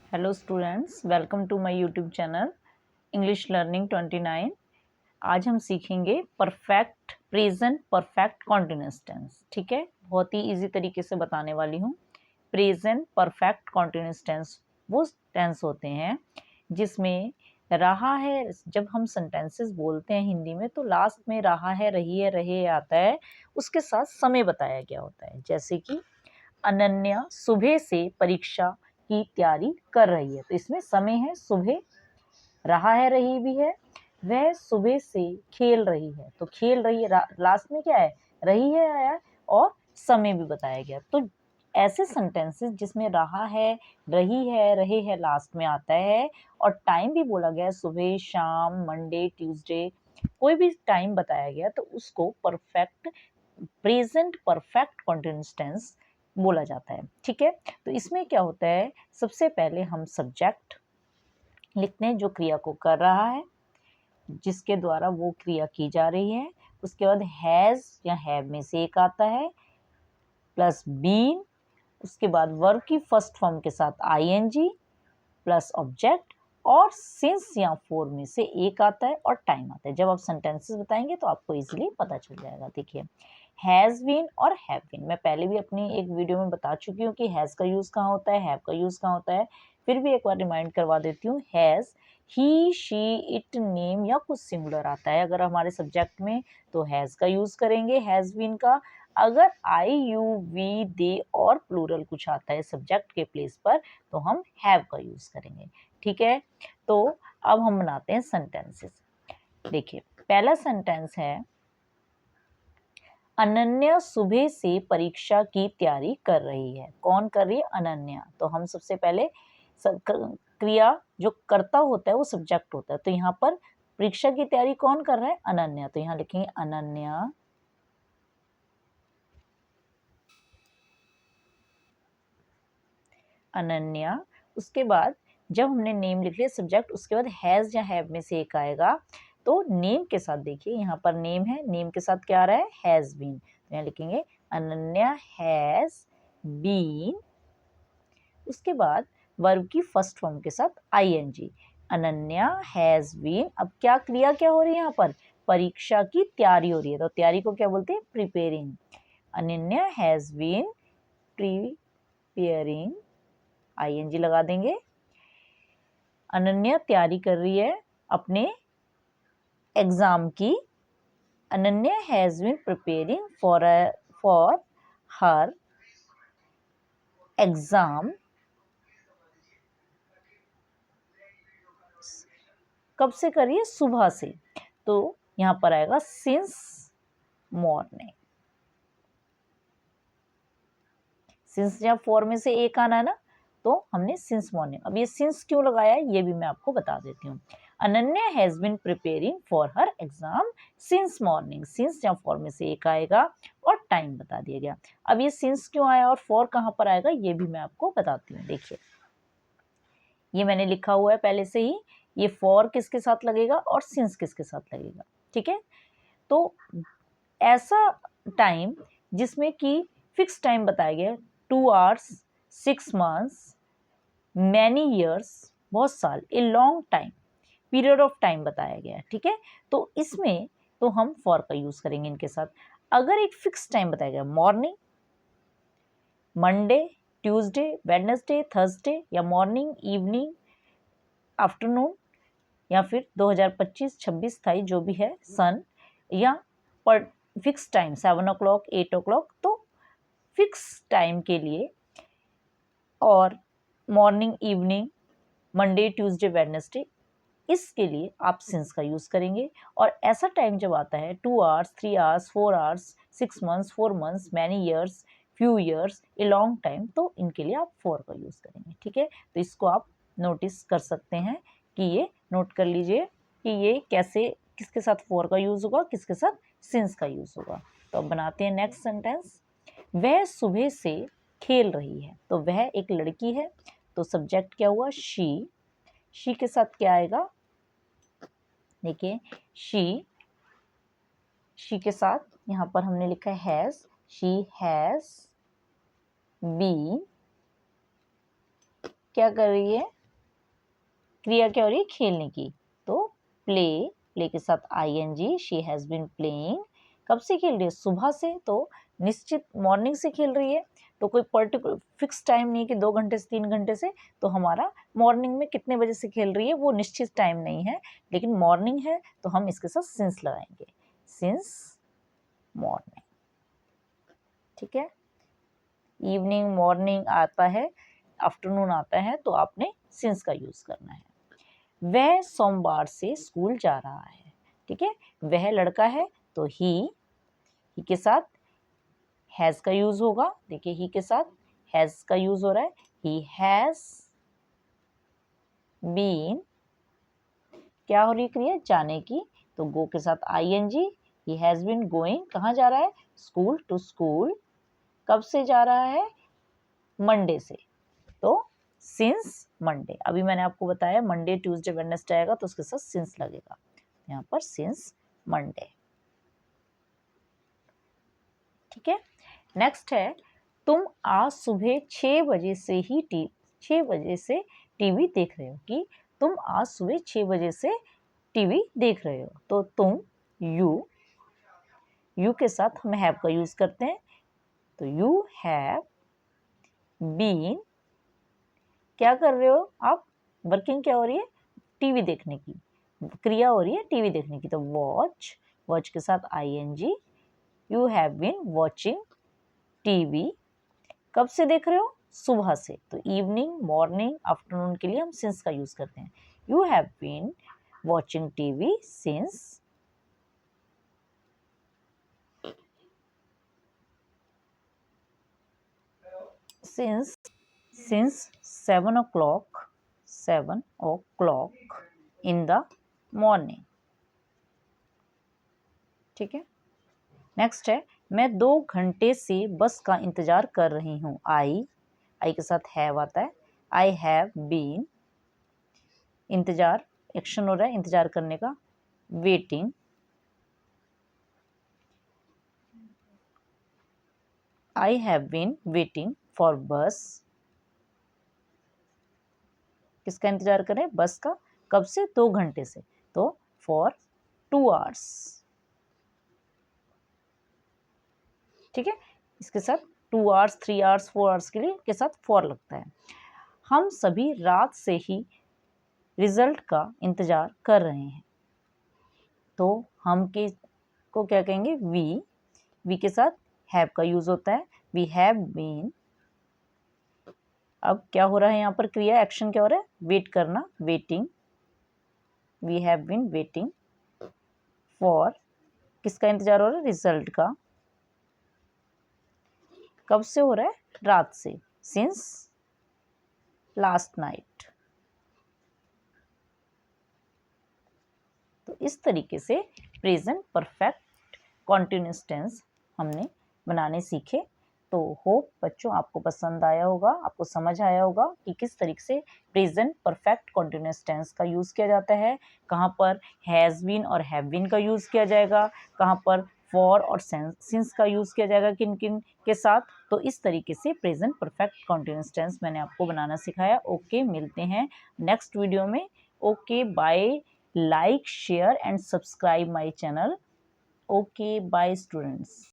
Hello students, welcome to my YouTube channel English learning 29। आज हम सीखेंगे perfect present perfect continuous tense. ठीक है, बहुत ही इजी तरीके से बताने वाली हूँ। प्रेजेंट परफेक्ट कॉन्टिन्यूअस टेंस वो टेंस होते हैं जिसमें रहा है, जब हम सेंटेंसेस बोलते हैं हिंदी में तो लास्ट में रहा है, रही है, रहे आता है, उसके साथ समय बताया गया होता है। जैसे कि अनन्या सुबह से परीक्षा की तैयारी कर रही है, तो इसमें समय है सुबह, रहा है रही भी है, वह सुबह से खेल रही है, तो खेल रही है लास्ट में क्या है, रही है आया और समय भी बताया गया। तो ऐसे सेंटेंसेस जिसमें रहा है, रही है, रहे है लास्ट में आता है और टाइम भी बोला गया है, सुबह, शाम, मंडे, ट्यूसडे, कोई भी टाइम बताया गया, तो उसको perfect present perfect continuous tense बोला जाता है। ठीक है, तो इसमें क्या होता है, सबसे पहले हम सब्जेक्ट लिखते हैं जो क्रिया को कर रहा है, जिसके द्वारा वो क्रिया की जा रही है। उसके बाद हैज या हैव में से एक आता है, प्लस बीन, उसके बाद वर्ब की फर्स्ट फॉर्म के साथ आईएनजी प्लस ऑब्जेक्ट, और सिंस या फोर में से एक आता है और टाइम आता है। जब आप सेंटेंसेस बताएंगे तो आपको इजीली पता चल जाएगा। देखिए, हैज बीन और हैव बीन मैं पहले भी अपनी एक वीडियो में बता चुकी हूँ कि हैज का यूज कहाँ होता है, हैव का यूज कहाँ होता है। फिर भी एक बार रिमाइंड करवा देती हूँ। Has he, she, it, name या कुछ सिंगुलर आता है अगर हमारे सब्जेक्ट में, तो हैज का यूज करेंगे, हैज बीन का। अगर आई, यू, वी, दे और प्लूरल कुछ आता है सब्जेक्ट के प्लेस पर, तो हम हैव का यूज करेंगे। ठीक है, तो अब हम बनाते हैं सेंटेंसेस। देखिए, पहला सेंटेंस है, अनन्या सुबह से परीक्षा की तैयारी कर रही है। कौन कर रही है? अनन्या। तो हम सबसे पहले क्रिया जो कर्ता होता है वो सब्जेक्ट होता है, तो यहाँ पर परीक्षा की तैयारी कौन कर रहा है? अनन्या। तो यहाँ लिखेंगे अनन्या अनन्या। उसके बाद जब हमने नेम लिख लिया सब्जेक्ट, उसके बाद हैज या हैव में से एक आएगा, तो नेम के साथ देखिए यहाँ पर नेम है, नेम के साथ क्या आ रहा है? Has been. तो यहाँ लिखेंगे अनन्या हैज बीन। उसके बाद वर्ब की फर्स्ट फॉर्म के साथ आईएनजी, अनन्या हैज बीन। अब क्या क्रिया क्या हो रही है यहाँ पर? परीक्षा की तैयारी हो रही है, तो तैयारी को क्या बोलते हैं? Preparing. Ananya has been preparing, ING लगा देंगे। अनन्या तैयारी कर रही है अपने एग्जाम की। Ananya has been preparing for her exam. कब से कर रही है? सुबह से। तो यहां पर आएगा सिंस मॉर्निंग। सिंस या फॉर में से एक आना है ना, तो हमने सिंस मॉर्निंग। अब ये सिंस क्यों लगाया है ये भी मैं आपको बता देती हूँ। Ananya has been preparing for her exam since morning. Since या फॉर में से एक आएगा और टाइम बता दिया गया। अब ये सिंस क्यों आया और फॉर कहाँ पर आएगा ये भी मैं आपको बताती हूँ। देखिए, ये मैंने लिखा हुआ है पहले से ही, ये फॉर किसके साथ लगेगा और सिंस किसके साथ लगेगा। ठीक है, तो ऐसा टाइम जिसमें कि फिक्स टाइम बताया गया, 2 आवर्स, 6 मंथ्स, मैनी ईयर्स, बहुत साल, a long time, period of time बताया गया है। ठीक है, तो इसमें तो हम फॉर का यूज करेंगे इनके साथ। अगर एक फिक्स टाइम बताया गया, morning, Monday, Tuesday, Wednesday, Thursday, या मॉर्निंग, इवनिंग, आफ्टरनून, या फिर 2025, 26, 28 जो भी है, सन, या पर फिक्स टाइम 7 o'clock, 8 o'clock, तो फिक्स टाइम के लिए और morning, evening, Monday, Tuesday, Wednesday, इसके लिए आप सिंस का यूज करेंगे। और ऐसा टाइम जब आता है 2 hours, 3 hours, 4 hours, 6 months, 4 months, many years, few years, a long time, तो इनके लिए आप फॉर का यूज करेंगे। ठीक है, तो इसको आप नोटिस कर सकते हैं कि ये नोट कर लीजिए कि ये कैसे, किसके साथ फॉर का यूज होगा, किसके साथ सिंस का यूज होगा। तो अब बनाते हैं नेक्स्ट सेंटेंस। वह सुबह से खेल रही है, तो वह एक लड़की है, तो सब्जेक्ट क्या हुआ? शी के साथ क्या आएगा? देखिए, शी के साथ यहाँ पर हमने लिखा है हैज। शी हैज बीन क्या कर रही है? क्रिया क्या हो रही है, खेलने की, तो प्ले, प्ले के साथ ing, she has been playing, कब से खेल रही है, सुबह से, तो निश्चित मॉर्निंग से खेल रही है, तो कोई पर्टिकुलर फिक्स टाइम नहीं कि 2 घंटे से 3 घंटे से, तो हमारा मॉर्निंग में कितने बजे से खेल रही है वो निश्चित टाइम नहीं है, लेकिन मॉर्निंग है तो हम इसके साथ सिंस लगाएंगे, सिंस मॉर्निंग, ठीक है। इवनिंग मॉर्निंग आता है, आफ्टरनून आता है, तो आपने सिंस का यूज करना है। वह सोमवार से स्कूल जा रहा है, ठीक है, वह लड़का है तो ही के साथ हैज का यूज होगा, देखिए ही के साथ हैज का यूज हो रहा है, ही हैज बीन, क्या हो रही क्रिया, जाने की, तो गो के साथ ing, he has been going, कहाँ जा रहा है, स्कूल, टू स्कूल, कब से जा रहा है, मंडे से, तो सिंस मंडे, अभी मैंने आपको बताया मंडे ट्यूसडे वेडनेसडे आएगा तो उसके साथ सिंस लगेगा, यहाँ पर सिंस मंडे, ठीक है। नेक्स्ट है, तुम आज सुबह 6 बजे से टीवी देख रहे हो, कि तुम आज सुबह 6 बजे से टीवी देख रहे हो, तो तुम यू के साथ हम हैव का यूज करते हैं, तो यू हैव बीन, क्या कर रहे हो आप, वर्किंग क्या हो रही है, टीवी देखने की, क्रिया हो रही है टीवी देखने की, तो वॉच के साथ ing, you have been watching TV, कब से देख रहे हो, सुबह से, तो इवनिंग मॉर्निंग आफ्टरनून के लिए हम सिंस का यूज करते हैं, you have been watching TV since since 7 o'clock in the morning, ठीक है। नेक्स्ट है, मैं 2 घंटे से बस का इंतजार कर रही हूँ, आई के साथ हैव आता है, आई हैव बीन, इंतजार एक्शन हो रहा है इंतजार करने का, waiting, I have been waiting for bus, किसका इंतजार करें, बस का, कब से, 2 घंटे से, तो फॉर 2 hours, ठीक है, इसके साथ 2 hours 3 hours 4 hours के लिए के साथ फॉर लगता है। हम सभी रात से ही रिजल्ट का इंतजार कर रहे हैं, तो हम के को क्या कहेंगे, वी के साथ हैव का यूज होता है, वी हैव बीन, अब क्या हो रहा है यहाँ पर क्रिया एक्शन क्या हो रहा है, वेट करना, waiting, we have been waiting for, किसका इंतजार हो रहा है, रिजल्ट का, कब से हो रहा है, रात से, सिंस लास्ट नाइट, तो इस तरीके से प्रेजेंट परफेक्ट कॉन्टिन्यूअस टेंस हमने बनाने सीखे। तो होप बच्चों आपको पसंद आया होगा, आपको समझ आया होगा कि किस तरीके से प्रेजेंट परफेक्ट कॉन्टिन्यूअस टेंस का यूज़ किया जाता है, कहाँ पर हैज़ बीन और हैव बीन का यूज़ किया जाएगा, कहाँ पर फॉर और सिंस का यूज़ किया जाएगा किन किन के साथ। तो इस तरीके से प्रेजेंट परफेक्ट कॉन्टिन्यूअस टेंस मैंने आपको बनाना सिखाया। ओके, मिलते हैं नेक्स्ट वीडियो में। Okay, bye. Like, share and subscribe my channel. Okay, bye students.